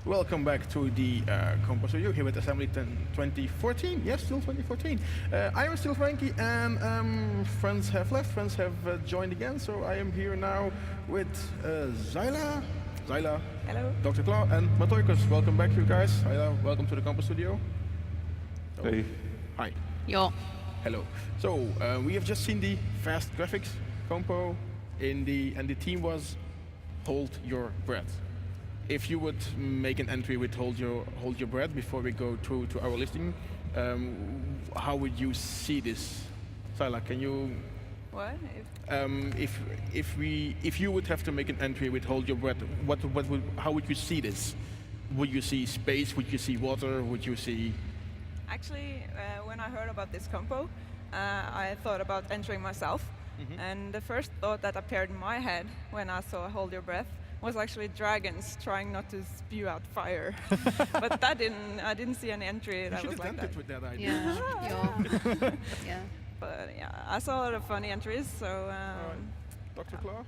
welcome back to the compostudio here with Assembly 2014. Yes, still 2014. I am still Frankie, and friends have left, friends have joined again, so I am here now with Zyla, Hello. Dr. Claw, and Matoikos. Welcome back, you guys. Welcome to the compostudio. Hey. Hi. Yo. Hello. So we have just seen the fast graphics compo and the theme was hold your breath. If you would make an entry with hold your breath before we go to our listing, how would you see this? Sila, can you? What? If you would have to make an entry with hold your breath, how would you see this? Would you see space? Would you see water? Would you see? Actually, when I heard about this compo, I thought about entering myself. Mm-hmm. And the first thought that appeared in my head when I saw hold your breath was actually dragons trying not to spew out fire. But I didn't see any entry that was like that. With that idea. Yeah. Yeah. But yeah, I saw a lot of funny entries, so... Dr. Claw?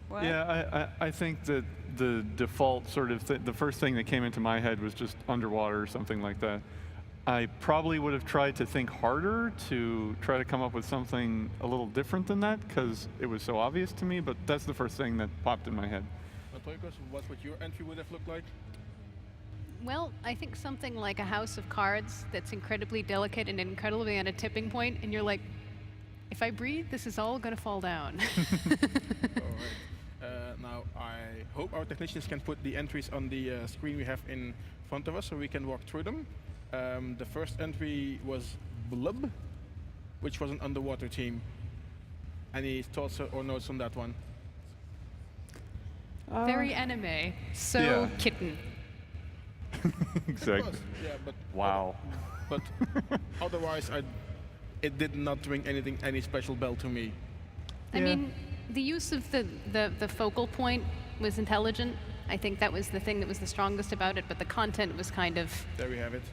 What? Yeah, I think that the default sort of the first thing that came into my head was just underwater or something like that. I probably would have tried to think harder to try to come up with something a little different than that, because it was so obvious to me, but that's the first thing that popped in my head. Matoikos, what would your entry would have looked like? Well, I think something like a house of cards that's incredibly delicate and incredibly on a tipping point, and you're like, if I breathe, this is all going to fall down. All right. Now, I hope our technicians can put the entries on the screen we have in front of us so we can walk through them. The first entry was Blub, which was an underwater team. Any thoughts or notes on that one? Very anime. So Yeah. kitten. Exactly. Yeah, but Wow. But otherwise, it did not ring any special bell to me. I Yeah. mean, the use of the focal point was intelligent. I think that was the thing that was the strongest about it, but the content was kind of... There we have it.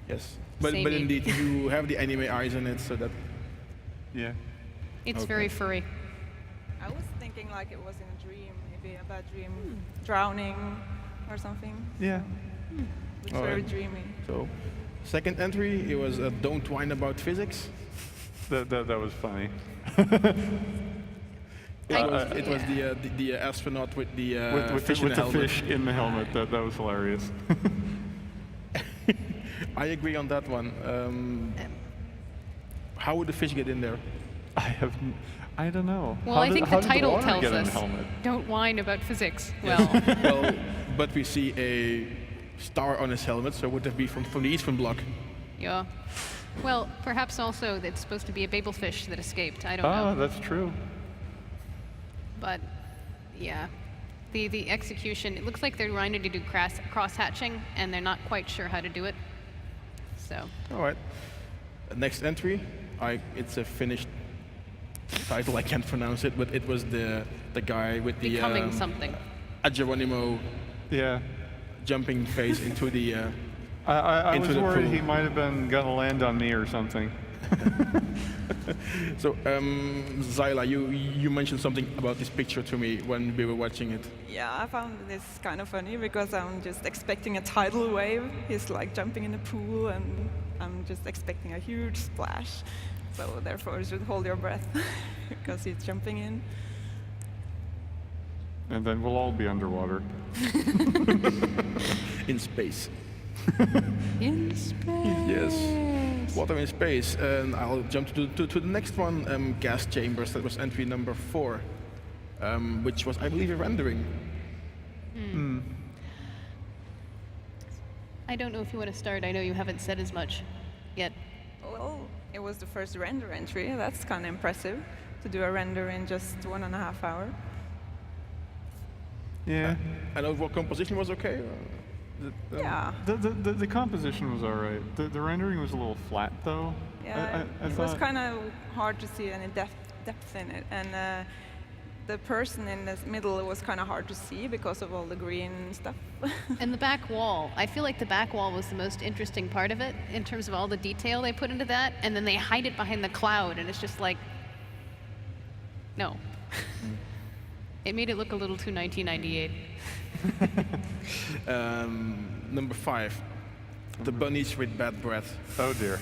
Yes, but Samey. indeed, you have the anime eyes in it, so that. Yeah. It's Okay. very furry. I was thinking like it was in a dream, maybe a bad dream, drowning or something. Yeah. It's All very right. dreamy. So, second entry, it was don't whine about physics. That was funny. It was the astronaut with the with fish in the the helmet. fish in the helmet. That was hilarious. I agree on that one. How would the fish get in there? I don't know. Well, How I did- think how the did title water tells get in us, the helmet? don't whine about physics. Well, Well, but we see a star on his helmet, so would that be from the Eastern Bloc? yeah. Well, perhaps also it's supposed to be a babelfish that escaped. I don't Ah, know. that's true. But yeah, the execution, it looks like they're trying to do cross-hatching, and they're not quite sure how to do it. So All right. Next entry, it's a Finnish title. I can't pronounce it, but it was the guy with the becoming something. a Geronimo Yeah. jumping face into the. I Into was the worried pool. he might have been gonna land on me or something. So, Zyla, you mentioned something about this picture to me when we were watching it. Yeah, I found this kind of funny because I'm just expecting a tidal wave. He's like jumping in the pool and I'm just expecting a huge splash. So therefore you should hold your breath because he's jumping in. And then we'll all be underwater. In space. In space. Yes. Water in space. And I'll jump to the next one, gas chambers. That was entry number 4, which was, I believe, a rendering. I don't know if you want to start. I know you haven't said as much yet. Well, it was the first render entry. That's kind of impressive to do a render in just 1.5 hours. Yeah. And overall composition was okay. Yeah. The composition was all right. The rendering was a little flat though. Yeah, I it was thought- kind of hard to see any depth in it, and the person in the middle was kind of hard to see because of all the green stuff. And the back wall, I feel like the back wall was the most interesting part of it in terms of all the detail they put into that, and then they hide it behind the cloud, and it's just like, no. It made it look a little too 1998. number 5, the bunnies with bad breath. Oh dear.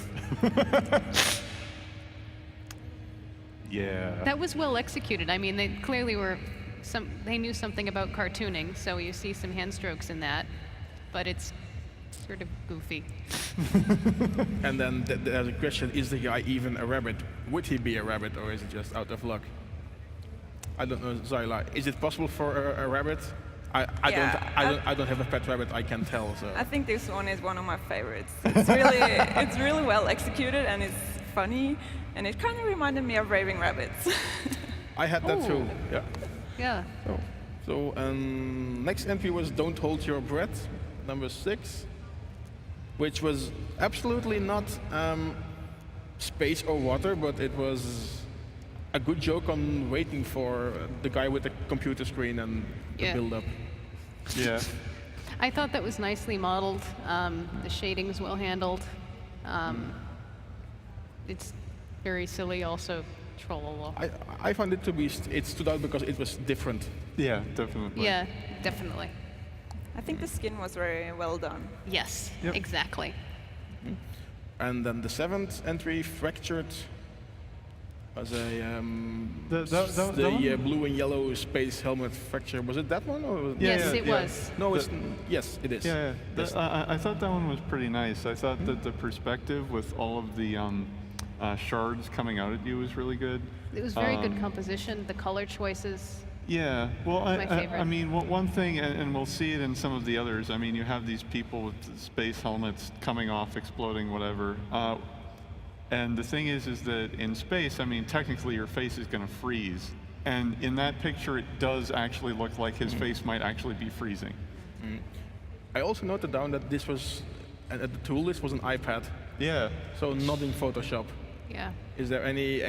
Yeah. That was well executed. I mean, they clearly were they knew something about cartooning, so you see some hand strokes in that, but it's sort of goofy. And then there's a question: is the guy even a rabbit? Would he be a rabbit, or is it just out of luck? I don't know, Zyla. Is it possible for a rabbit? I don't have a pet rabbit. I can tell. So I think this one is one of my favorites. It's really well executed and it's funny, and it kind of reminded me of Raving Rabbits. I had that too. Ooh. Yeah. Yeah. So next entry was "Don't Hold Your Breath," number 6, which was absolutely not space or water, but it was a good joke on waiting for the guy with the computer screen and the build-up. Yeah. I thought that was nicely modeled. The shading's well handled. It's very silly, also trollable. I find it to be, it stood out because it was different. Yeah, definitely. Yeah, definitely. I think the skin was very well done. Yes, Yep. exactly. And then the 7th entry, Fractured, was a one? blue and yellow space helmet fracture. Was it that one? Or was Yes, it was. No, yes, it is. Yeah, Yes. I thought that one was pretty nice. I thought that the perspective with all of the shards coming out at you was really good. It was very good composition. The color choices. Yeah, well, my favorite. I mean, one thing, and we'll see it in some of the others. I mean, you have these people with the space helmets coming off, exploding, whatever. And the thing is that in space, I mean, technically your face is going to freeze. And in that picture, it does actually look like his face might actually be freezing. I also noted down that this was, the tool list was an iPad, Yeah. so not in Photoshop. Yeah. Is there any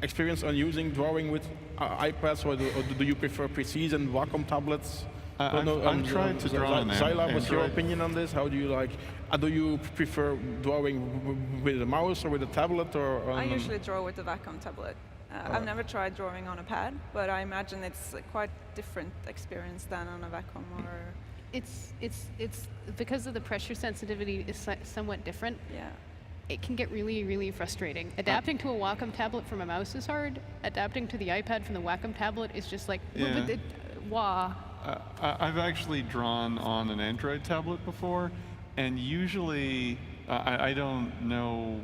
experience on using drawing with iPads, or do you prefer PCs and Wacom tablets? I'm trying to draw on Zyla, what's your Android. opinion on this? How do you like? Do you prefer drawing with a mouse or with a tablet, or? I usually draw with the Wacom tablet. I've never tried drawing on a pad, but I imagine it's a quite different experience than on a Wacom or. It's because of the pressure sensitivity is somewhat different. Yeah. It can get really, really frustrating. Adapting to a Wacom tablet from a mouse is hard. Adapting to the iPad from the Wacom tablet is just like, Yeah. wah. I've actually drawn on an Android tablet before, and usually I don't know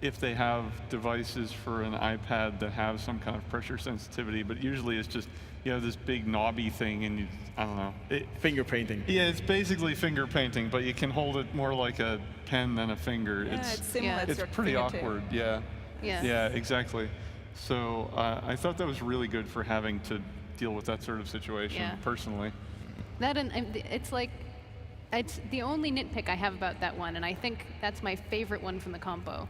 if they have devices for an iPad that have some kind of pressure sensitivity, but usually it's just, you have this big knobby thing, and I don't know. Finger painting. Yeah, it's basically finger painting, but you can hold it more like a pen than a finger. Yeah, it's similar. Yeah. to It's your pretty fingertip. awkward, yeah. Yeah. Yeah, exactly. So I thought that was really good for having to deal with that sort of situation, Yeah. personally. That and it's like, it's the only nitpick I have about that one, and I think that's my favorite one from the compo,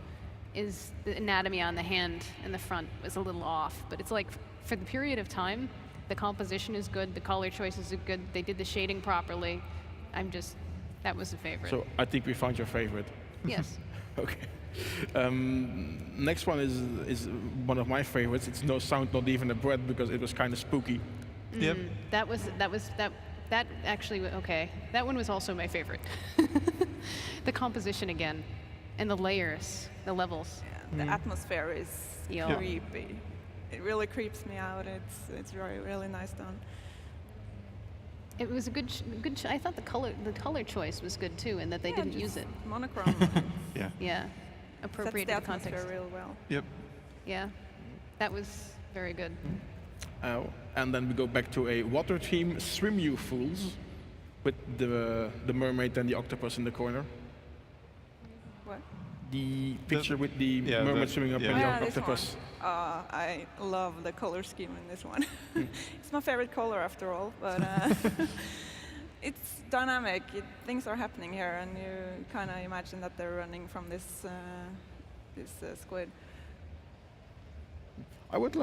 is the anatomy on the hand and the front was a little off. But it's like, for the period of time, the composition is good, the color choices are good, they did the shading properly. That was a favorite. So I think we found your favorite. Yes. Okay. Next one is one of my favorites. It's no sound, not even a breath, because it was kind of spooky. Yep. That actually, okay. That one was also my favorite. The composition again, and the layers, the levels. Yeah, the atmosphere is Yeah. creepy. It really creeps me out. It's really nice done. It was a good. I thought the color choice was good too, and that they didn't use it. Monochrome. Yeah. Yeah, Sets appropriate the to the context. atmosphere real well. Yep. Yeah, that was very good. And then we go back to a water theme, Swim You Fools, with the mermaid and the octopus in the corner. What? The picture with the mermaid swimming up and the This octopus. one. I love the color scheme in this one. It's my favorite color after all, but it's dynamic. Things are happening here, and you kind of imagine that they're running from this squid. I would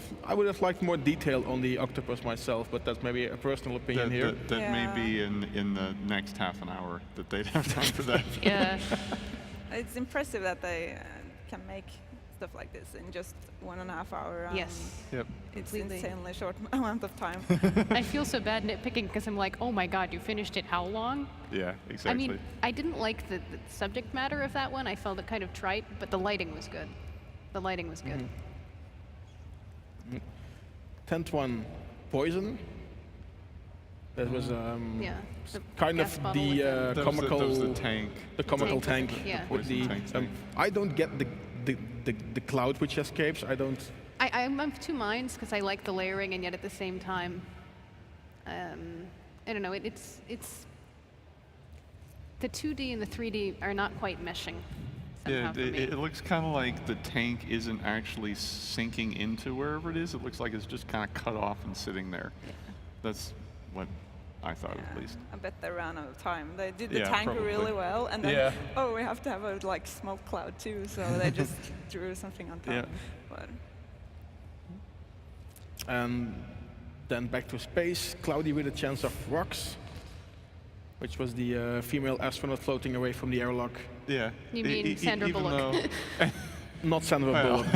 have liked more detail on the octopus myself, but that's maybe a personal opinion here. That may be in the next half an hour that they'd have time for that. Yeah, It's impressive that they can make stuff like this in just 1.5 hours. Yes. Yep. It's Completely. insanely short amount of time. I feel so bad nitpicking because I'm like, oh my god, you finished it how long? Yeah, exactly. I mean, I didn't like the subject matter of that one. I felt it kind of trite, but the lighting was good. The lighting was good. 10th one, Poison. That was Yeah. The kind gas of bottle with the that was comical, that was the tank. the comical tank, tank. yeah. With the, Poison tank. I don't get the cloud which escapes. I don't. I'm of two minds because I like the layering, and yet at the same time, I don't know. It's the 2D and the 3D are not quite meshing. Yeah, Somehow for me. it looks kind of like the tank isn't actually sinking into wherever it is. It looks like it's just kind of cut off and sitting there. That's what I thought, at least. I bet they ran out of time. They did the Yeah, tank probably. really well, and then Yeah. oh, we have to have a like smoke cloud too. So they just drew something on top. Yeah. But And then back to space, cloudy with a chance of rocks, which was the female astronaut floating away from the airlock. Yeah. You mean Sandra even Bullock. Not Sandra Well. Bullock,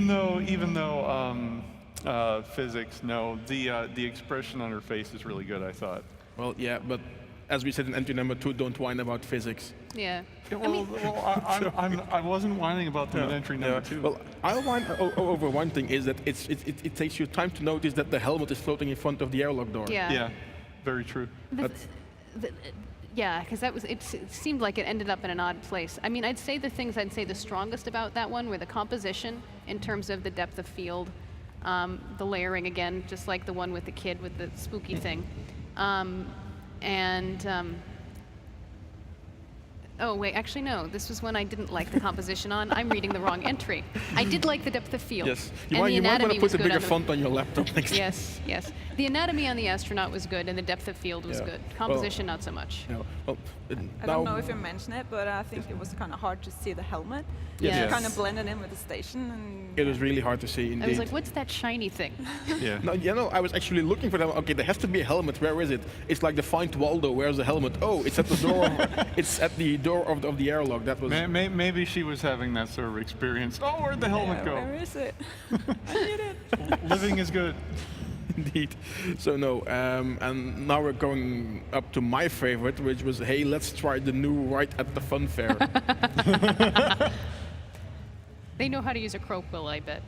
no. Even though physics, no, the expression on her face is really good, I thought. Well, yeah, but as we said in entry number 2, don't whine about physics. Yeah. I wasn't whining about them in entry number 2. Well, I'll whine over one thing is that it takes you time to notice that the helmet is floating in front of the airlock door. Yeah. Yeah, very true. Yeah, because it seemed like it ended up in an odd place. I mean, I'd say the strongest about that one were the composition in terms of the depth of field, the layering again, just like the one with the kid with the spooky thing, oh wait, actually no, this was one I didn't like the composition on. I'm reading the wrong entry. I did like the depth of field. Yes, and you the might want anatomy to put was a good bigger on the- font on your laptop next time. Yes, yes. The anatomy on the astronaut was good, and the depth of field was Yeah. good. Well, Composition, not so much. Yeah, well, I don't know if you mentioned it, but I think it was kind of hard to see the helmet. Yes. It Yes. kind of blended in with the station, and it was really hard to see indeed. I was like, what's that shiny thing? Yeah. No, you know, I was actually looking for them. Okay, there has to be a helmet. Where is it? It's like the Find Waldo. Where's the helmet? Oh, it's at the door. It's at the door of the airlock. That was. Maybe she was having that sort of experience. Oh, where'd the helmet yeah, go? where is it? I need it. Living is good. Indeed. So no, and now we're going up to my favorite, which was, hey, let's try the new right at the fun fair. They know how to use a crow quill, I bet.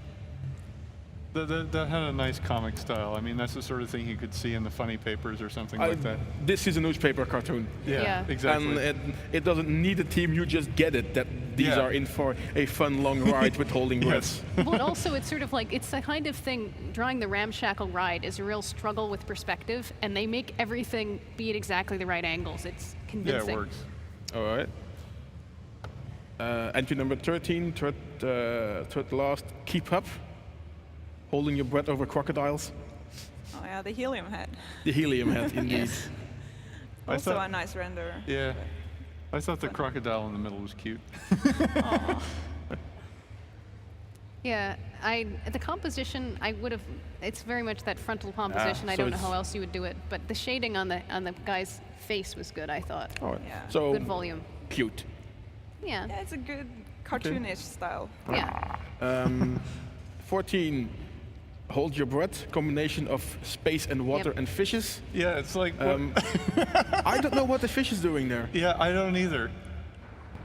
That had a nice comic style. I mean, that's the sort of thing you could see in the funny papers or something like that. This is a newspaper cartoon. Yeah. Exactly. And it doesn't need a team, you just get it, that these Yeah. are in for a fun long ride with holding breaths. But also, it's sort of like, it's the kind of thing, drawing the ramshackle ride is a real struggle with perspective, and they make everything be at exactly the right angles. It's Yeah, convincing. it works. All right. Entry number 13, third last, keep up. Holding your breath over crocodiles. Oh yeah, the helium head. The helium head, indeed. Yes. I Also thought- a nice render. Yeah. I thought the crocodile in the middle was cute. Yeah, the composition, I would have, it's very much that frontal composition. I so don't know it's- how else you would do it, but the shading on the guy's face was good, I thought. All right. Yeah. So Good volume. cute. Yeah, Yeah, it's a good cartoonish style. yeah. 14, hold your breath. Combination of space and water Yep. and fishes. Yeah, it's like. I don't know what the fish is doing there. Yeah, I don't either.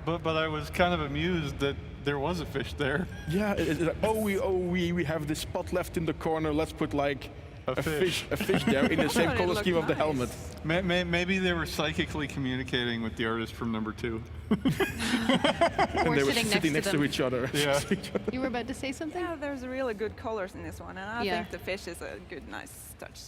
But I was kind of amused that there was a fish there. Yeah, it's like, we have this spot left in the corner. Let's put like A fish. a fish there in the same It color looked scheme of the nice. helmet. Maybe they were psychically communicating with the artist from number 2. Or And they were sitting sitting next next to them. each other. Yeah. You were about to say something? Yeah, there's really good colors in this one, and I Yeah. think the fish is a good, nice touch.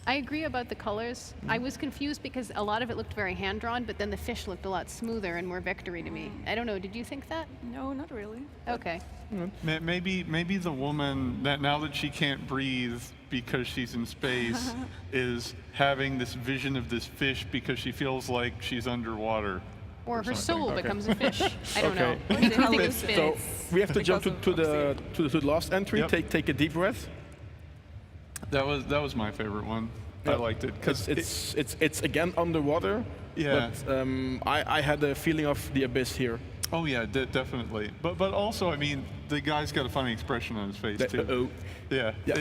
I agree about the colors. I was confused because a lot of it looked very hand-drawn, but then the fish looked a lot smoother and more vectory to me. I don't know, did you think that? No, not really. Okay. Maybe the woman, that now that she can't breathe because she's in space, is having this vision of this fish because she feels like she's underwater. Or her something. soul Okay. becomes a fish. I don't Okay. know. It makes me think of So- So spinach. we have to jump Because to of the last entry. Yep. Take a deep breath. That was my favorite one. I Yeah. liked it because It's again underwater. Yeah. But I had a feeling of the abyss here. Oh yeah, definitely. But also, I mean, the guy's got a funny expression on his face too. Uh-oh. Yeah, Yeah.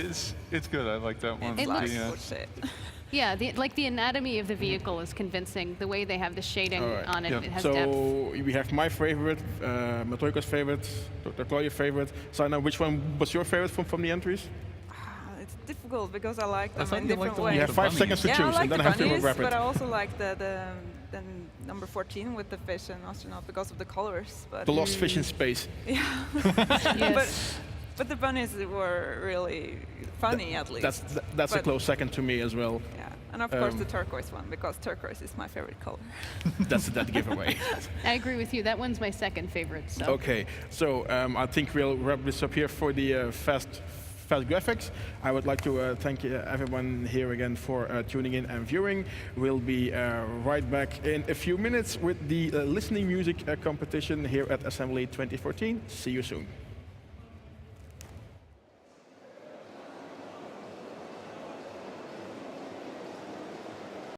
it's good. I like that one. It's like, Yeah. oh shit. Yeah, like the anatomy of the vehicle is convincing. The way they have the shading All right. on it, Yep. it has So depth. we have my favorite, Matoiko's favorite, Dr. Claudia's favorite. Sana, which one was your favorite from the entries? It's difficult because I like them thought in you liked different the one ways. You with have the 5 bunnies. seconds to Yeah, I choose, like and then the I have to bunnies, wrap but I it. also like the number 14 with the fish and astronaut because of the colors. But The lost fish in space. yeah, Yes. but the bunnies were really funny at least. That's a But- close second to me as well. Yeah, and of course the turquoise one because turquoise is my favorite color. That's that giveaway. I agree with you. That one's my second favorite. So. Okay, so I think we'll wrap this up here for the fast graphics. I would like to thank everyone here again for tuning in and viewing. We'll be right back in a few minutes with the listening music competition here at Assembly 2014. See you soon.